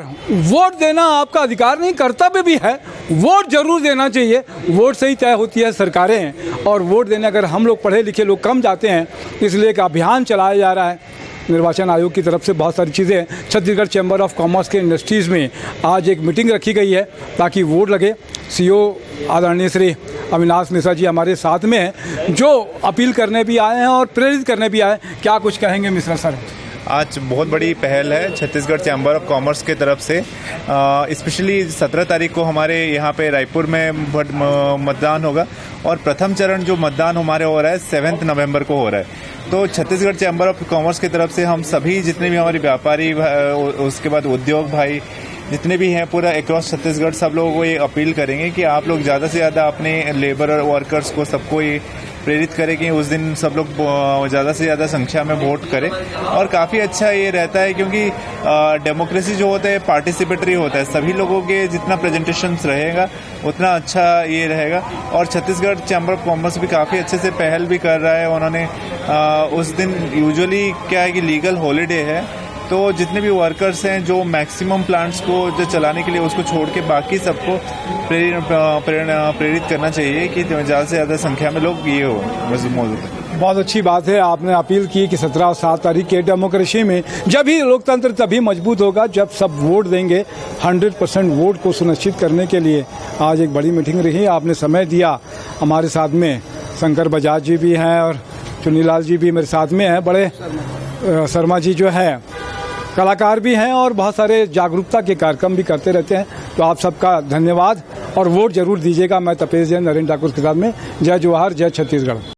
Vote देना आपका अधिकार नहीं, कर्तव्य भी है। वोट जरूर देना चाहिए। वोट से ही तय होती है सरकारें, और वोट देने अगर हम लोग पढ़े लिखे लोग कम जाते हैं, इसलिए एक अभियान चलाया जा रहा है निर्वाचन आयोग की तरफ से। बहुत सारी चीज़ें छत्तीसगढ़ चैम्बर ऑफ कॉमर्स के इंडस्ट्रीज़ में आज एक मीटिंग रखी गई है ताकि वोट लगे। सीईओ आदरणीय श्री अविनाश मिश्रा जी हमारे साथ में हैं, जो अपील करने भी आए हैं और प्रेरित करने भी आए। क्या कुछ कहेंगे मिश्रा सर? आज बहुत बड़ी पहल है छत्तीसगढ़ चैम्बर ऑफ कॉमर्स के तरफ से। स्पेशली 17 तारीख को हमारे यहाँ पे रायपुर में मतदान होगा, और प्रथम चरण जो मतदान हमारे हो रहा है 7 नवंबर को हो रहा है। तो छत्तीसगढ़ चैम्बर ऑफ कॉमर्स की तरफ से हम सभी जितने भी हमारे व्यापारी, उसके बाद उद्योग भाई जितने भी हैं पूरा अक्रॉस छत्तीसगढ़, सब लोगों को ये अपील करेंगे कि आप लोग ज़्यादा से ज़्यादा अपने लेबर और वर्कर्स को सबको ये प्रेरित करें कि उस दिन सब लोग ज़्यादा से ज़्यादा संख्या में वोट करें। और काफ़ी अच्छा ये रहता है क्योंकि डेमोक्रेसी जो होता है पार्टिसिपेटरी होता है, सभी लोगों के जितना प्रेजेंटेशंस रहेगा उतना अच्छा ये रहेगा। और छत्तीसगढ़ चैम्बर ऑफ कॉमर्स भी काफ़ी अच्छे से पहल भी कर रहा है। उन्होंने उस दिन यूजुअली क्या है कि लीगल हॉलीडे है, तो जितने भी वर्कर्स हैं जो मैक्सिमम प्लांट्स को जो चलाने के लिए उसको छोड़ के बाकी सबको प्रेरित करना चाहिए कि ज़्यादा से ज़्यादा संख्या में लोग ये हो मौजूद। बहुत अच्छी बात है, आपने अपील की कि 17 और 7 तारीख के डेमोक्रेसी में जब भी लोकतंत्र तभी मजबूत होगा जब सब वोट देंगे। 100% वोट को सुनिश्चित करने के लिए आज एक बड़ी मीटिंग रही। आपने समय दिया। हमारे साथ में शंकर बजाज जी भी हैं और चुन्नीलाल जी भी मेरे साथ में हैं। बड़े शर्मा जी जो है कलाकार भी हैं और बहुत सारे जागरूकता के कार्यक्रम भी करते रहते हैं। तो आप सबका धन्यवाद और वोट जरूर दीजिएगा। मैं तपेश जैन नरेंद्र ठाकुर के साथ में। जय जवाहर, जय छत्तीसगढ़।